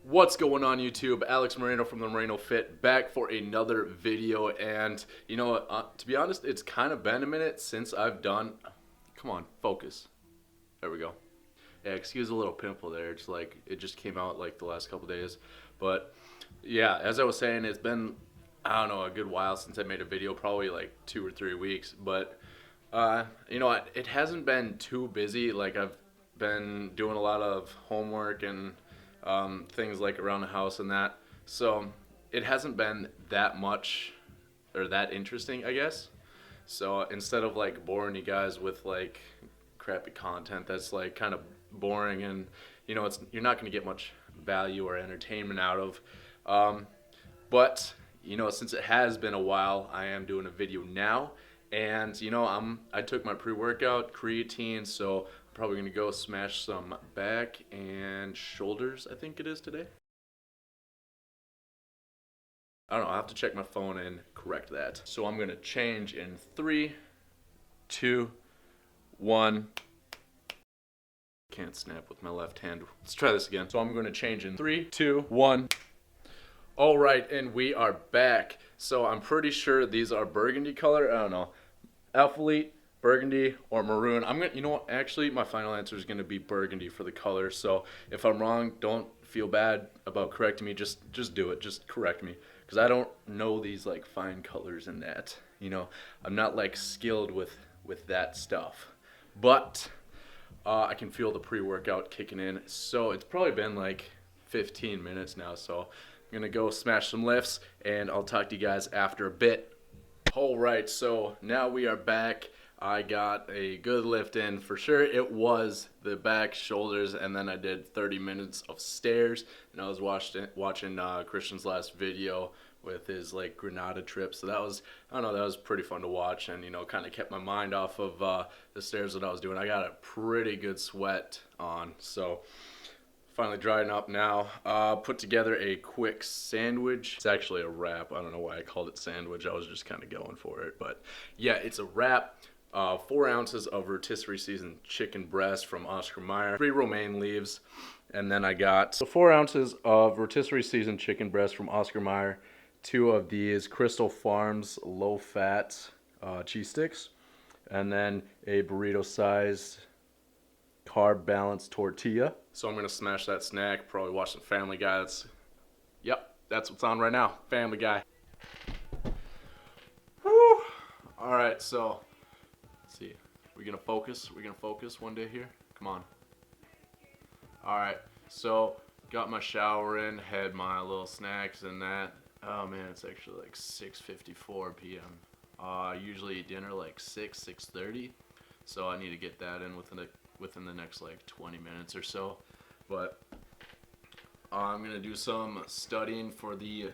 What's going on YouTube? Alex Moreno from the Moreno Fit back for another video. And you know, to be honest, it's kind of been a minute since I've done. Come on, focus. There we go. Yeah, excuse a little pimple there. It's like it just came out like the last couple days. But yeah, as I was saying, it's been, I don't know, a good while since I made a video, probably like 2 or 3 weeks. But it hasn't been too busy. Like I've been doing a lot of homework and things like around the house and that. So it hasn't been that much or that interesting, I guess. So instead of like boring you guys with like crappy content that's like kind of boring and you're not going to get much value or entertainment out of. But since it has been a while, I am doing a video now, and I took my pre-workout creatine, so I'm probably gonna go smash some back and shoulders. I think it is today. I don't know. I will have to check my phone and correct that. So I'm gonna change in 3, 2, 1. Can't snap with my left hand. Let's try this again. So I'm gonna change in 3, 2, 1. All right, and we are back. So I'm pretty sure these are burgundy color. I don't know, Alphalete, burgundy, or maroon. You know what? Actually, my final answer is gonna be burgundy for the color. So if I'm wrong, don't feel bad about correcting me. Just do it. Just correct me, because I don't know these like fine colors in that. I'm not like skilled with that stuff, but I can feel the pre-workout kicking in. So it's probably been like 15 minutes now. So I'm gonna go smash some lifts, and I'll talk to you guys after a bit. All right, so now we are back. I got a good lift in for sure. It was the back, shoulders, and then I did 30 minutes of stairs. And I was watching Christian's last video with his like Granada trip. So that was, I don't know, that was pretty fun to watch, and kind of kept my mind off of the stairs that I was doing. I got a pretty good sweat on, so finally drying up now. Put together a quick sandwich. It's actually a wrap. I don't know why I called it sandwich. I was just kind of going for it. But yeah, it's a wrap. 4 ounces of rotisserie seasoned chicken breast from Oscar Mayer. 3 romaine leaves. And then I got 4 ounces of rotisserie seasoned chicken breast from Oscar Mayer. 2 of these Crystal Farms low-fat cheese sticks. And then a burrito-sized carb balanced tortilla. So I'm gonna smash that snack, probably watch some Family Guy. That's what's on right now, Family Guy. Woo! All right, so let's see. We're gonna focus one day here. Come on. All right, so got my shower in, had my little snacks and that. Oh man, it's actually like 6:54 p.m. Usually eat dinner like 6:30, so I need to get that in within the next like 20 minutes or so. But I'm gonna do some studying for the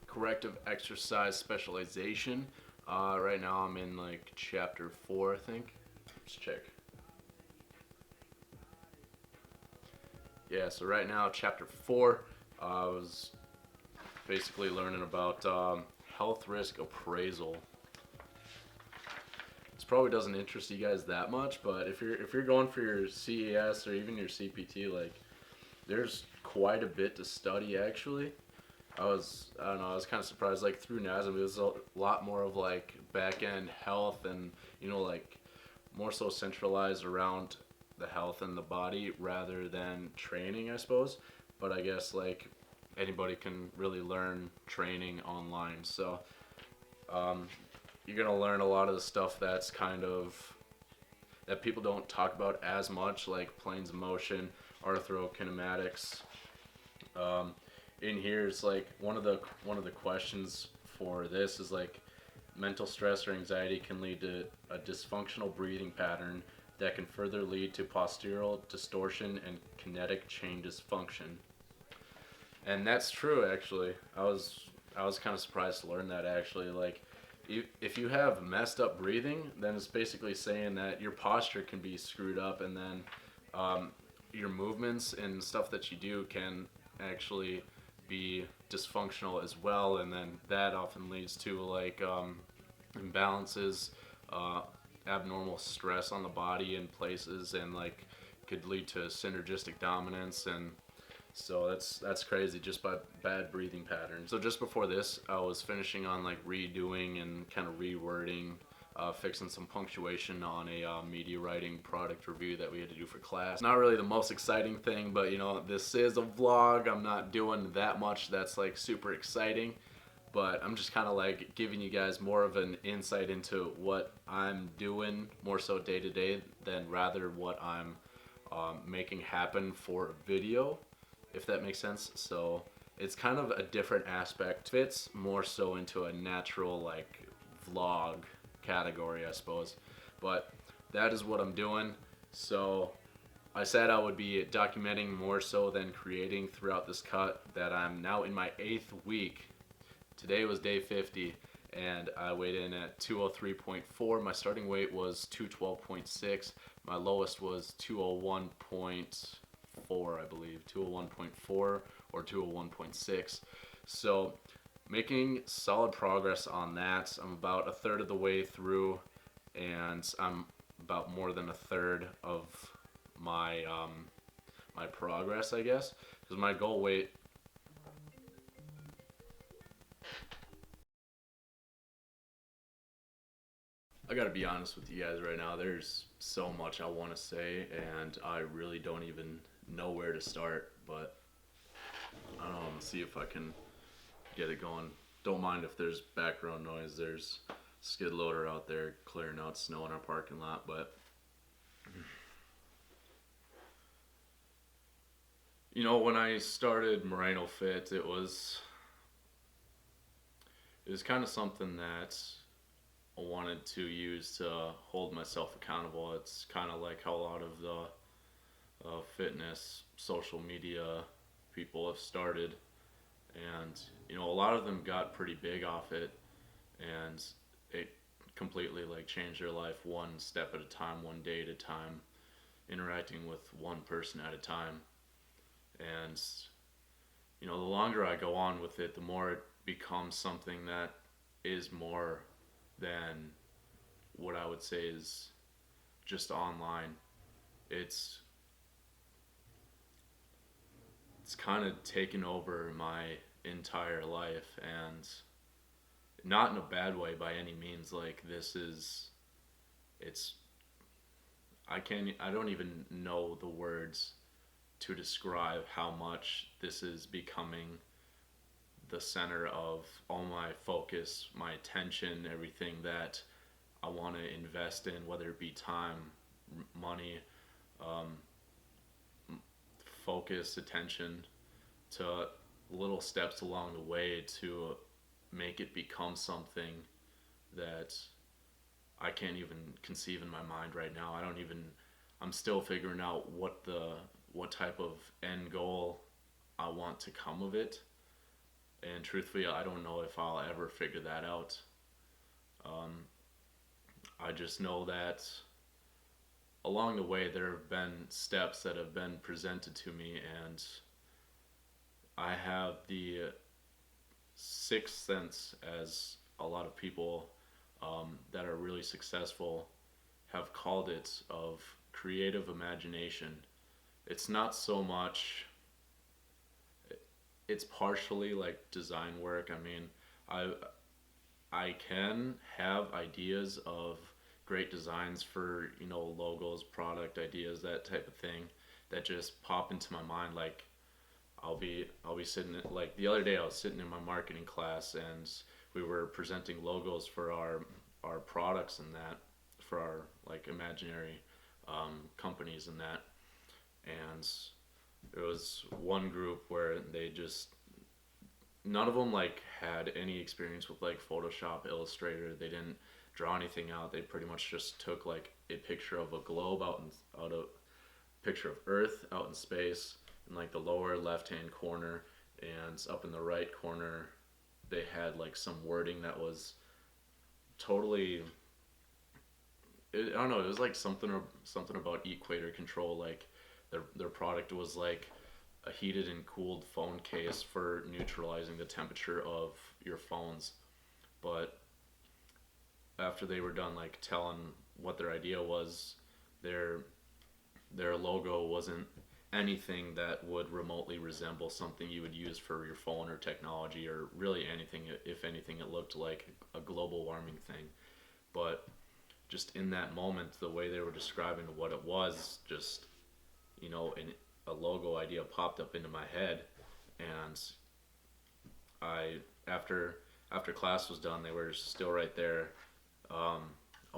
corrective exercise specialization. Right now I'm in like chapter 4, I think. Let's check. Yeah, so right now chapter 4, I was basically learning about health risk appraisal. Probably doesn't interest you guys that much, but if you're going for your CES or even your CPT, like there's quite a bit to study actually. I don't know, I was kind of surprised. Like through NASM, it was a lot more of like back end health and like more so centralized around the health and the body rather than training, I suppose. But I guess like anybody can really learn training online, so you're going to learn a lot of the stuff that's that people don't talk about as much, like planes of motion, arthrokinematics. In here, it's like one of the questions for this is like mental stress or anxiety can lead to a dysfunctional breathing pattern that can further lead to postural distortion and kinetic chain dysfunction. And that's true, actually. I was kind of surprised to learn that, actually. Like, if you have messed up breathing, then it's basically saying that your posture can be screwed up, and then your movements and stuff that you do can actually be dysfunctional as well, and then that often leads to like imbalances, abnormal stress on the body in places, and like could lead to synergistic dominance and So that's crazy, just by bad breathing patterns. So just before this, I was finishing on like redoing and kind of rewording, fixing some punctuation on a media writing product review that we had to do for class. Not really the most exciting thing, but you know, this is a vlog. I'm not doing that much that's like super exciting, but I'm just kind of like giving you guys more of an insight into what I'm doing more so day to day than rather what I'm making happen for a video, if that makes sense. So it's kind of a different aspect. Fits more so into a natural like vlog category, I suppose. But that is what I'm doing. So I said I would be documenting more so than creating throughout this cut, that I'm now in my 8th week. Today was day 50 and I weighed in at 203.4. My starting weight was 212.6. My lowest was 201.4, I believe. 201.4 or 201.6. So making solid progress on that. I'm about a third of the way through, and I'm about more than a third of my my progress, I guess, because my goal weight. I gotta be honest with you guys right now. There's so much I want to say, and I really don't even know where to start. But I don't know. I'm gonna see if I can get it going. Don't mind if there's background noise. There's skid loader out there clearing out snow in our parking lot. But you know, when I started Moreno Fit, it was kind of something that I wanted to use to hold myself accountable. It's kind of like how a lot of the fitness social media people have started, and you know, a lot of them got pretty big off it, and it completely like changed their life one step at a time, one day at a time, interacting with one person at a time. And you know, the longer I go on with it, the more it becomes something that is more than what I would say is just online. It's it's kind of taken over my entire life, and not in a bad way by any means. Like, it's I don't even know the words to describe how much this is becoming the center of all my focus, my attention, everything that I want to invest in, whether it be time, money, um, focus, attention, to little steps along the way to make it become something that I can't even conceive in my mind right now. I'm still figuring out what type of end goal I want to come of it. And truthfully, I don't know if I'll ever figure that out. Um, I just know that along the way there have been steps that have been presented to me, and I have the sixth sense, as a lot of people that are really successful have called it, of creative imagination. It's not so much, it's partially like design work. I mean, I I can have ideas of great designs for, you know, logos, product ideas, that type of thing, that just pop into my mind. Like, I'll be sitting like the other day I was sitting in my marketing class, and we were presenting logos for our products and that, for our like imaginary companies and that. And there was one group where they just, none of them like had any experience with like Photoshop, Illustrator. They didn't draw anything out. They pretty much just took like a picture of a globe out of picture of Earth out in space, in like the lower left hand corner, and up in the right corner they had like some wording that was totally, I don't know, it was like something about equator control. Like their product was like a heated and cooled phone case for neutralizing the temperature of your phones. But after they were done like telling what their idea was, their their logo wasn't anything that would remotely resemble something you would use for your phone or technology, or really anything. If anything, it looked like a global warming thing. But just in that moment, the way they were describing what it was, just, a logo idea popped up into my head. And I, after class was done, they were still right there. I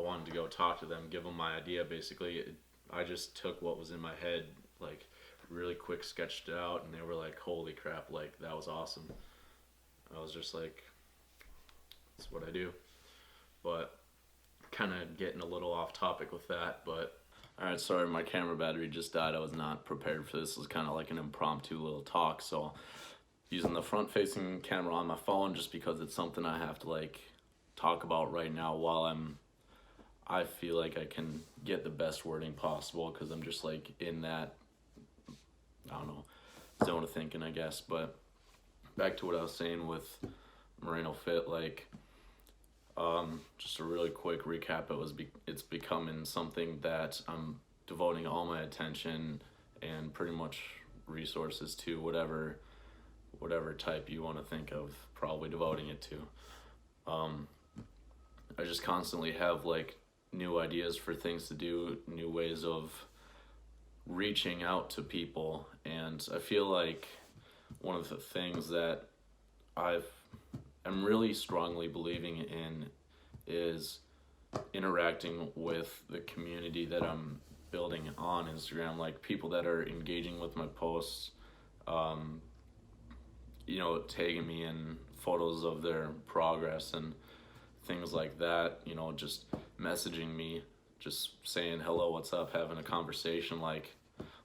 wanted to go talk to them, give them my idea. Basically, I just took what was in my head, like really quick, sketched it out, and they were like, "Holy crap! Like, that was awesome." I was just like, "That's what I do." But kind of getting a little off topic with that. But all right, sorry, my camera battery just died. I was not prepared for this. It was kind of like an impromptu little talk. So using the front-facing camera on my phone just because it's something I have to like talk about right now while I feel like I can get the best wording possible because I'm just like in that, I don't know, zone of thinking, I guess. But back to what I was saying with Moreno Fit, like, just a really quick recap. It's becoming something that I'm devoting all my attention and pretty much resources to, whatever type you want to think of, probably devoting it to. I just constantly have like new ideas for things to do, new ways of reaching out to people, and I feel like one of the things that I'm really strongly believing in is interacting with the community that I'm building on Instagram, like people that are engaging with my posts, tagging me in photos of their progress and things like that, just messaging me, just saying hello, what's up, having a conversation, like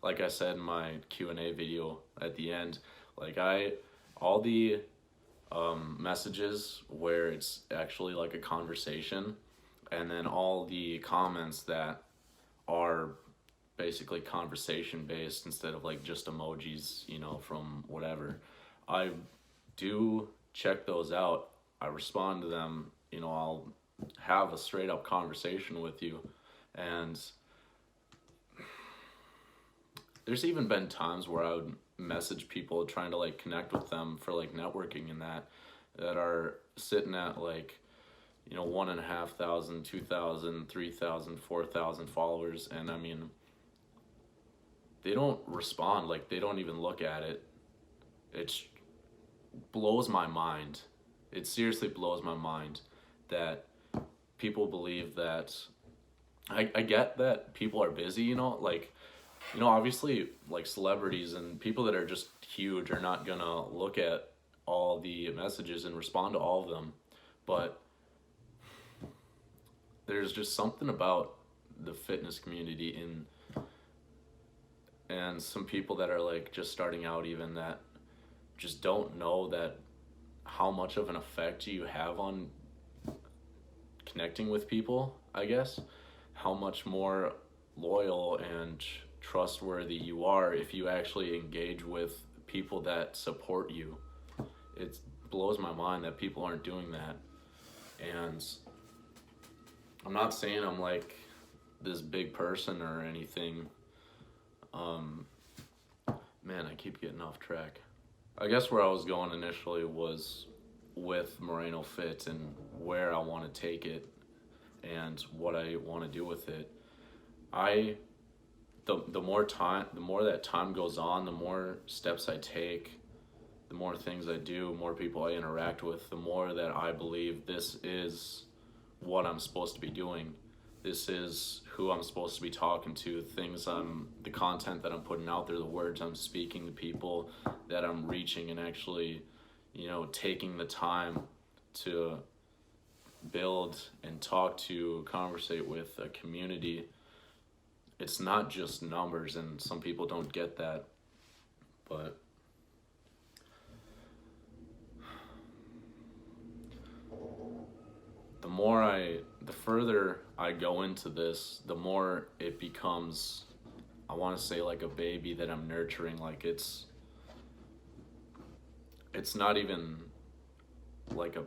I said in my Q&A video at the end, like all the messages where it's actually like a conversation, and then all the comments that are basically conversation based instead of like just emojis, from whatever. I do check those out. I respond to them, I'll have a straight up conversation with you. And there's even been times where I would message people trying to like connect with them for like networking and that are sitting at like 1,500, 2,000, 3,000, 4,000 followers, and I mean, they don't respond, like they don't even look at it. It blows my mind. It seriously blows my mind that people believe that I get that people are busy, obviously like celebrities and people that are just huge are not gonna look at all the messages and respond to all of them, but there's just something about the fitness community and some people that are like just starting out, even, that just don't know that how much of an effect you have on connecting with people, I guess, how much more loyal and trustworthy you are if you actually engage with people that support you. It blows my mind that people aren't doing that. And I'm not saying I'm like this big person or anything. Man, I keep getting off track. I guess where I was going initially was with Moreno Fit and where I want to take it and what I want to do with it. The more that time goes on, the more steps I take, the more things I do, more people I interact with, the more that I believe this is what I'm supposed to be doing. This is who I'm supposed to be talking to, the content that I'm putting out there, the words I'm speaking, the people that I'm reaching, and actually, taking the time to build and talk to, conversate with a community. It's not just numbers, and some people don't get that, but the further I go into this, the more it becomes, I want to say, like a baby that I'm nurturing. Like it's not even like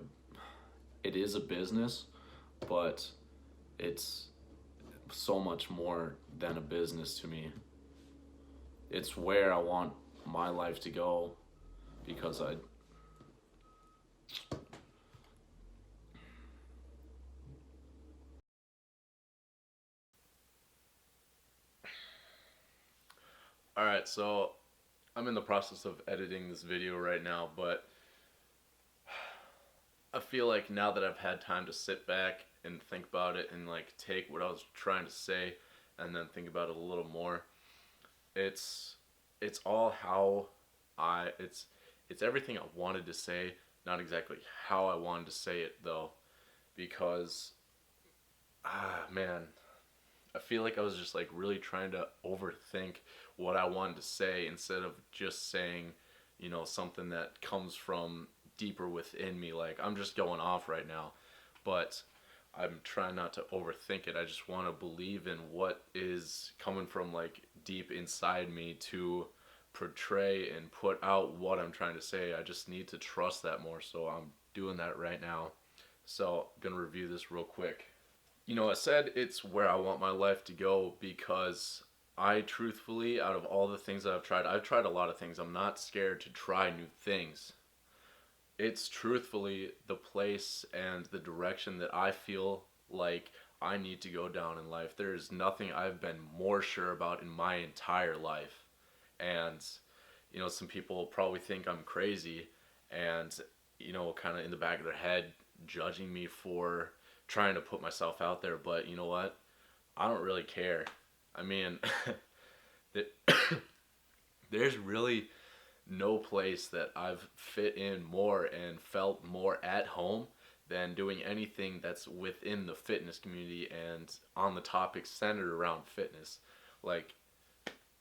it is a business, but it's so much more than a business to me. it's where I want my life to go because I. All right, so I'm in the process of editing this video right now, but I feel like now that I've had time to sit back and think about it and like take what I was trying to say and then think about it a little more, it's it's all how I it's everything I wanted to say, not exactly how I wanted to say it though, because man, I feel like I was just like really trying to overthink what I wanted to say instead of just saying, something that comes from deeper within me. Like I'm just going off right now, but I'm trying not to overthink it. I just want to believe in what is coming from like deep inside me to portray and put out what I'm trying to say. I just need to trust that more. So I'm doing that right now. So I'm going to review this real quick. I said it's where I want my life to go because I truthfully, out of all the things that I've tried a lot of things. I'm not scared to try new things. It's truthfully the place and the direction that I feel like I need to go down in life. There is nothing I've been more sure about in my entire life. And, some people probably think I'm crazy and, kind of in the back of their head judging me for trying to put myself out there. But you know what? I don't really care. I mean, there's really no place that I've fit in more and felt more at home than doing anything that's within the fitness community and on the topics centered around fitness. Like,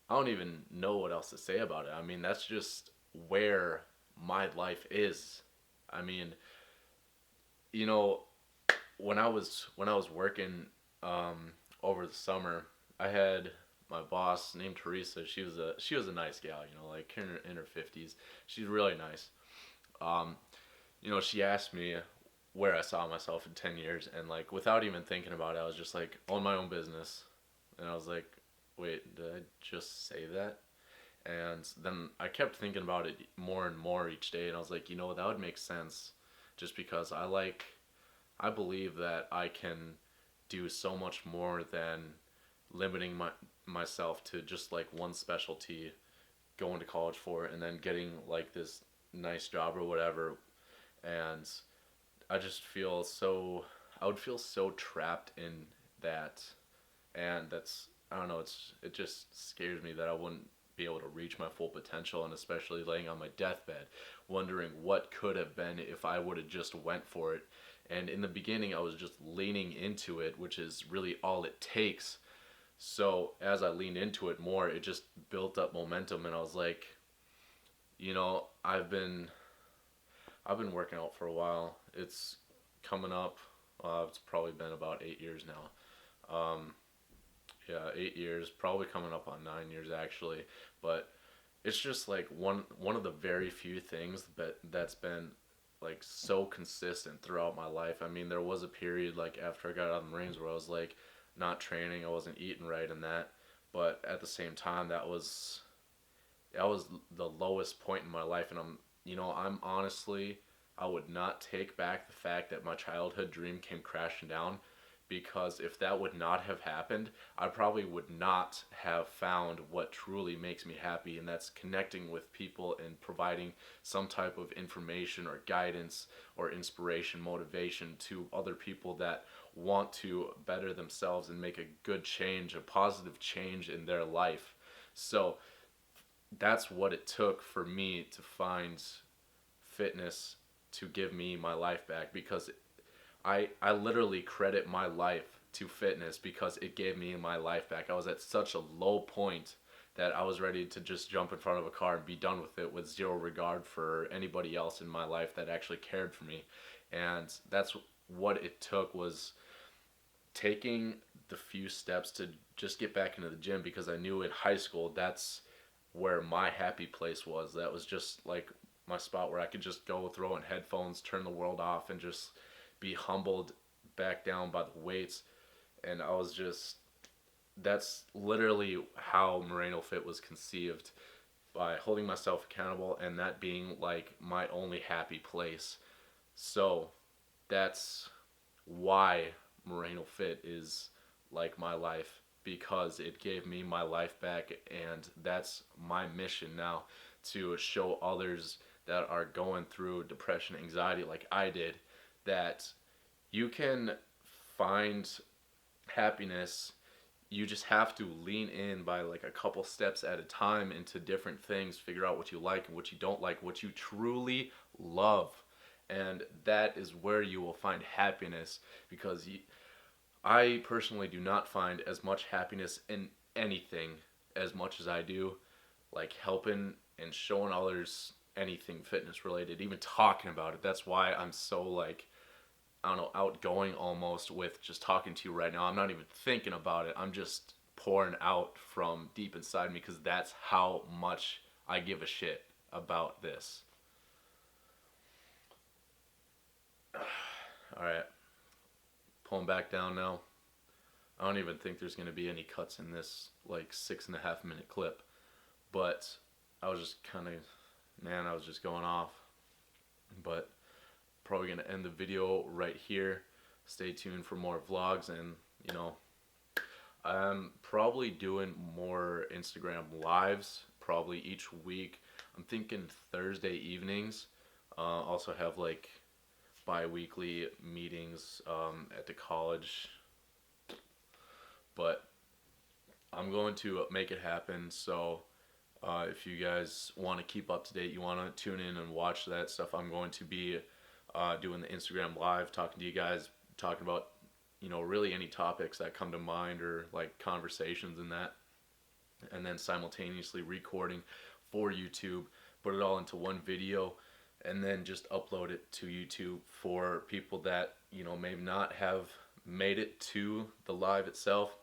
I don't even know what else to say about it. I mean, that's just where my life is. I mean, you know, when I was working over the summer, I had my boss named Teresa. She was a nice gal, like in her 50s. She's really nice. Um, she asked me where I saw myself in 10 years, and like without even thinking about it, I was just like own my own business, and I was like, wait, did I just say that? And then I kept thinking about it more and more each day, and I was like, that would make sense, just because I believe that I can do so much more than limiting myself to just like one specialty, going to college for it, and then getting like this nice job or whatever. And I just feel so, I would feel so trapped in that. And I don't know, it just scares me that I wouldn't be able to reach my full potential, and especially laying on my deathbed wondering what could have been if I would have just went for it. And in the beginning I was just leaning into it, which is really all it takes. So as I leaned into it more, it just built up momentum, and I was like, I've been working out for a while. It's coming up. It's probably been about 8 years now. Yeah, 8 years, probably coming up on 9 years actually. But it's just like one of the very few things that's been like so consistent throughout my life. I mean, there was a period like after I got out of the Marines where I was like not training, I wasn't eating right and that. But at the same time, that was the lowest point in my life, and I'm honestly, I would not take back the fact that my childhood dream came crashing down, because if that would not have happened, I probably would not have found what truly makes me happy, and that's connecting with people and providing some type of information or guidance or inspiration, motivation to other people that want to better themselves and make a good change, a positive change in their life. So that's what it took for me to find fitness to give me my life back, because I literally credit my life to fitness because it gave me my life back. I was at such a low point that I was ready to just jump in front of a car and be done with it, with zero regard for anybody else in my life that actually cared for me. And that's what it took, was taking the few steps to just get back into the gym, because I knew in high school that's where my happy place was. That was just like my spot where I could just go throw in headphones, turn the world off, and just be humbled back down by the weights. And I was just, that's literally how Moreno Fit was conceived, by holding myself accountable and that being like my only happy place. So that's why Moreno Fit is like my life, because it gave me my life back, and that's my mission now, to show others that are going through depression, anxiety like I did, that you can find happiness. You just have to lean in by like a couple steps at a time into different things, figure out what you like and what you don't like, what you truly love, and that is where you will find happiness. Because I personally do not find as much happiness in anything as much as I do like helping and showing others anything fitness related, even talking about it. That's why I'm so like, I don't know, outgoing almost with just talking to you right now. I'm not even thinking about it. I'm just pouring out from deep inside me, because that's how much I give a shit about this. All right, pulling back down now. I don't even think there's going to be any cuts in this like 6.5 minute clip, but I was just kind of, man, I was just going off. But probably going to end the video right here. Stay tuned for more vlogs, and you know, I'm probably doing more Instagram lives probably each week. I'm thinking Thursday evenings. Also have like bi-weekly meetings at the college, but I'm going to make it happen. So if you guys want to keep up to date, you want to tune in and watch that stuff, I'm going to be doing the Instagram live, talking to you guys, talking about, you know, really any topics that come to mind, or like conversations and that, and then simultaneously recording for YouTube, put it all into one video, and then just upload it to YouTube for people that, you know, may not have made it to the live itself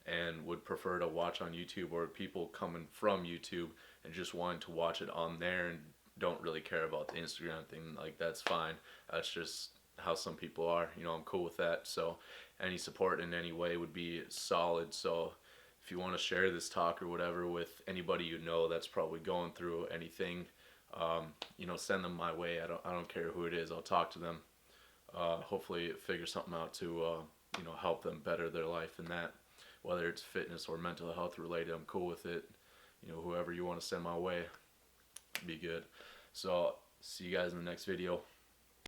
and would prefer to watch on YouTube, or people coming from YouTube and just wanting to watch it on there and don't really care about the Instagram thing. Like, that's fine. That's just how some people are. You know, I'm cool with that. So any support in any way would be solid. So if you want to share this talk or whatever with anybody you know that's probably going through anything, you know, send them my way. I don't care who it is. I'll talk to them. Hopefully figure something out to you know, help them better their life in that. Whether it's fitness or mental health related, I'm cool with it. You know, whoever you want to send my way, be good. So see you guys in the next video.